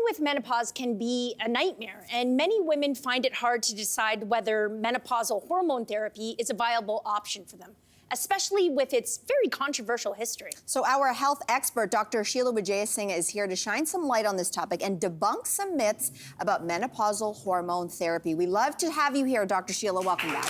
with menopause can be a nightmare, and many women find it hard to decide whether menopausal hormone therapy is a viable option for them, especially with its very controversial history. So our health expert, Dr. Sheila is here to shine some light on this topic and debunk some myths about menopausal hormone therapy. We love to have you here, Dr. Sheila. Welcome back.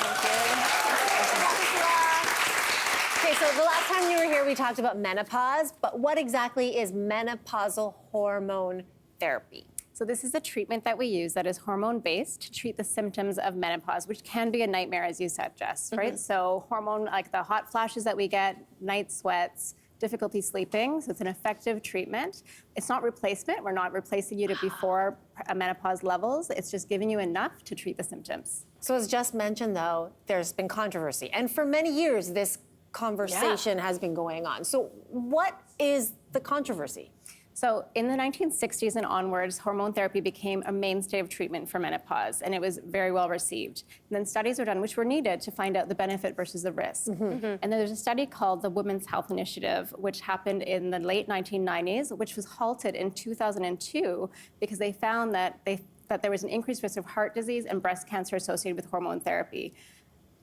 Okay, so the last time you were here, we talked about menopause, but what exactly is menopausal hormone therapy? So this is a treatment that we use that is hormone-based to treat the symptoms of menopause, which can be a nightmare, as you said, Jess, right? So hormone, like the hot flashes that we get, night sweats, difficulty sleeping, so it's an effective treatment. It's not replacement. We're not replacing you to before menopause levels. It's just giving you enough to treat the symptoms. So as just mentioned, though, there's been controversy. And for many years, this conversation has been going on. So what is the controversy? So in the 1960s and onwards, hormone therapy became a mainstay of treatment for menopause, and it was very well received. And then studies were done, which were needed to find out the benefit versus the risk. And then there's a study called the Women's Health Initiative, which happened in the late 1990s, which was halted in 2002 because they found that there was an increased risk of heart disease and breast cancer associated with hormone therapy.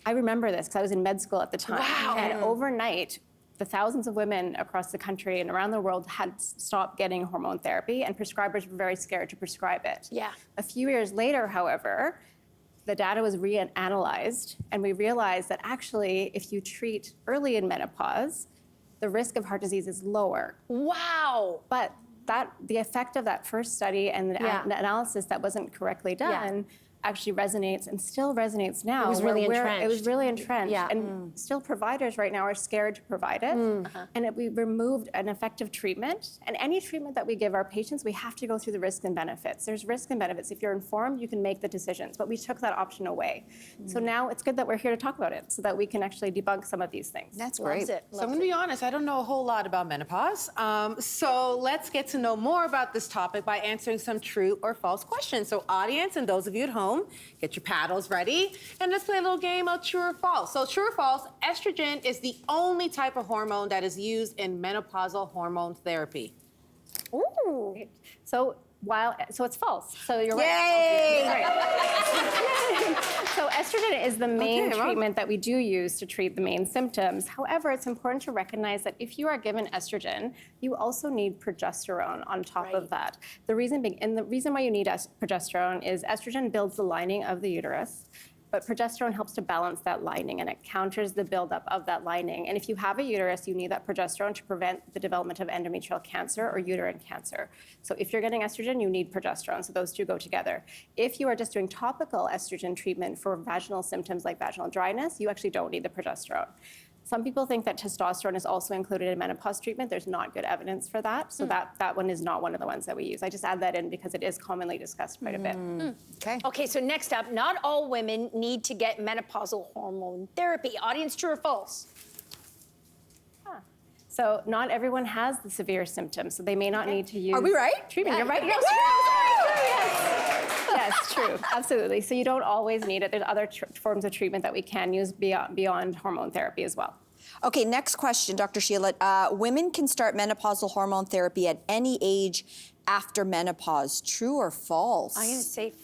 I remember this because I was in med school at the time. Wow. And overnight, the thousands of women across the country and around the world had stopped getting hormone therapy, and prescribers were very scared to prescribe it. Yeah. A few years later, however, the data was reanalyzed, and we realized that actually, if you treat early in menopause, the risk of heart disease is lower. Wow. But the effect of that first study and the analysis that wasn't correctly done actually resonates and still resonates now. It was really entrenched. It was really entrenched. Yeah. And still providers right now are scared to provide it. And we removed an effective treatment. And any treatment that we give our patients, we have to go through the risks and benefits. There's risks and benefits. If you're informed, you can make the decisions. But we took that option away. So now it's good that we're here to talk about it so that we can actually debunk some of these things. That's Loves great. it. So I'm gonna be honest, I don't know a whole lot about menopause. So let's get to know more about this topic by answering some true or false questions. So audience and those of you at home, get your paddles ready, and let's play a little game of true or false. So true or false, estrogen is the only type of hormone that is used in menopausal hormone therapy. Ooh. So it's false. So you're Yay! right. So estrogen is the main treatment that we do use to treat the main symptoms. However, it's important to recognize that if you are given estrogen, you also need progesterone on top of that. The reason why you need progesterone is estrogen builds the lining of the uterus, but progesterone helps to balance that lining, and it counters the buildup of that lining. And if you have a uterus, you need that progesterone to prevent the development of endometrial cancer or uterine cancer. So if you're getting estrogen, you need progesterone. So those two go together. If you are just doing topical estrogen treatment for vaginal symptoms like vaginal dryness, you actually don't need the progesterone. Some people think that testosterone is also included in menopause treatment. There's not good evidence for that. So that one is not one of the ones that we use. I just add that in because it is commonly discussed quite a bit. Okay, so next up, not all women need to get menopausal hormone therapy. Audience, true or false? So not everyone has the severe symptoms, so they may not need to use Are we right? treatment. You're right. Yes. Yes, true. Absolutely. So you don't always need it. There's other forms of treatment that we can use beyond hormone therapy as well. Okay, next question, Dr. Sheila. Women can start menopausal hormone therapy at any age after menopause. True or false? I'm gonna say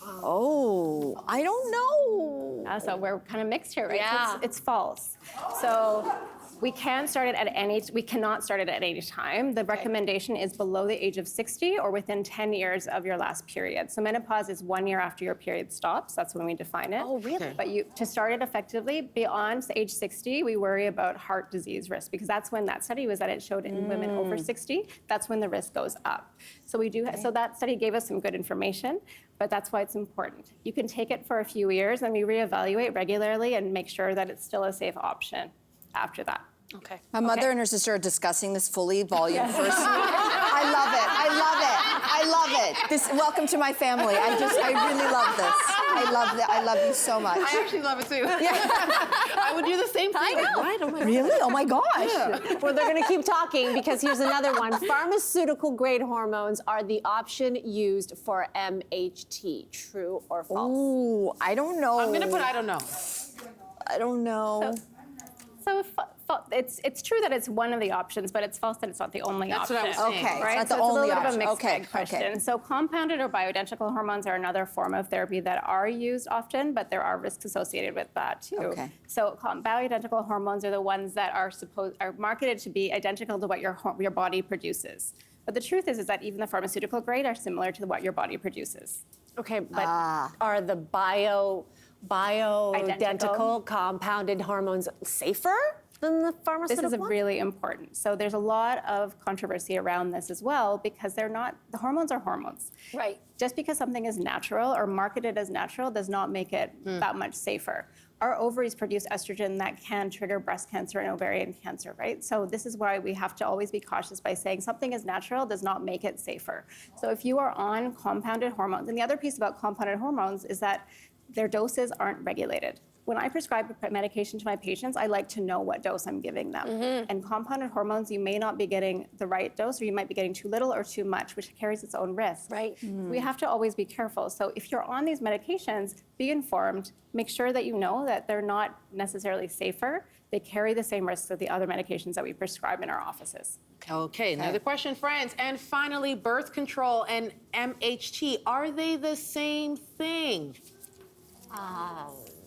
Oh, I don't know. So we're kind of mixed here, right? Yeah. So it's false. So we cannot start it at any time. The recommendation is below the age of 60 or within 10 years of your last period. So menopause is 1 year after your period stops. That's when we define it. Oh, really? But to start it effectively, beyond age 60, we worry about heart disease risk because that's when that study was that it showed in women over 60, that's when the risk goes up. So so that study gave us some good information, but that's why it's important. You can take it for a few years and we reevaluate regularly and make sure that it's still a safe option after that. okay. My mother and her sister are discussing this fully, volume first. I love it. I love it. I love it. Welcome to my family. I really love this. I love that. I love you so much. I actually love it too. I would do the same thing. I know. Right? Oh my Really? Oh my gosh. Well, they're going to keep talking because here's another one. Pharmaceutical-grade hormones are the option used for MHT. True or false? Ooh, I don't know. I'm gonna put I don't know. I don't know. So it's true that it's one of the options, but it's false that it's not the only That's option. what I was saying. Okay, Right? it's not So the only it's a little option. bit of a mixed Okay, bag question. okay. So compounded or bioidentical hormones are another form of therapy that are used often, but there are risks associated with that too. Okay. So bioidentical hormones are the ones that are marketed to be identical to what your body produces. But the truth is that even the pharmaceutical grade are similar to what your body produces. Okay, but are the bioidentical Identical. compounded hormones safer than the pharmaceutical This is ones? really important. So there's a lot of controversy around this as well because the hormones are hormones. Right. Just because something is natural or marketed as natural does not make it that much safer. Our ovaries produce estrogen that can trigger breast cancer and ovarian cancer, right? So this is why we have to always be cautious by saying something is natural does not make it safer. So if you are on compounded hormones, and the other piece about compounded hormones is that their doses aren't regulated. When I prescribe medication to my patients, I like to know what dose I'm giving them. And compounded hormones, you may not be getting the right dose, or you might be getting too little or too much, which carries its own risk. Right. We have to always be careful. So if you're on these medications, be informed. Make sure that you know that they're not necessarily safer. They carry the same risks as the other medications that we prescribe in our offices. Okay, another question, friends. And finally, birth control and MHT, are they the same thing?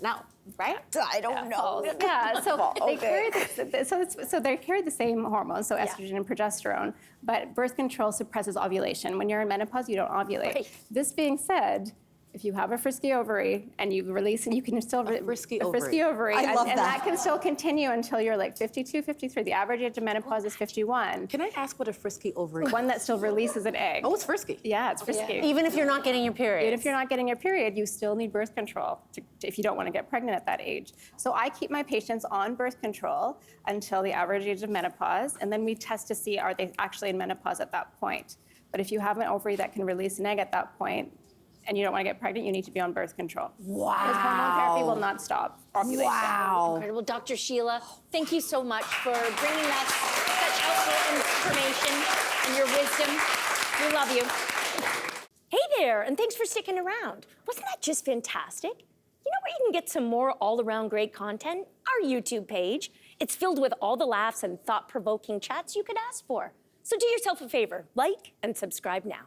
No, right? I don't know. Yeah, so they Okay. carry the same hormones, so estrogen and progesterone, but birth control suppresses ovulation. When you're in menopause, you don't ovulate. Right. This being said, if you have a frisky ovary and you release, and you can still frisky a frisky ovary, I love and that. that can still continue until you're like 52, 53. The average age of menopause is 51. Can I ask what a frisky ovary is? One that still releases an egg. Oh, it's frisky. Yeah, it's frisky. Even if you're not getting your period. Even if you're not getting your period, you still need birth control if you don't want to get pregnant at that age. So I keep my patients on birth control until the average age of menopause, and then we test to see are they actually in menopause at that point. But if you have an ovary that can release an egg at that point, and you don't want to get pregnant, you need to be on birth control. Wow. Because hormone therapy will not stop ovulation. Wow. Incredible. Dr. Sheila, thank you so much for bringing us such helpful information and your wisdom. We love you. Hey there, and thanks for sticking around. Wasn't that just fantastic? You know where you can get some more all-around great content? Our YouTube page. It's filled with all the laughs and thought-provoking chats you could ask for. So do yourself a favor, like and subscribe now.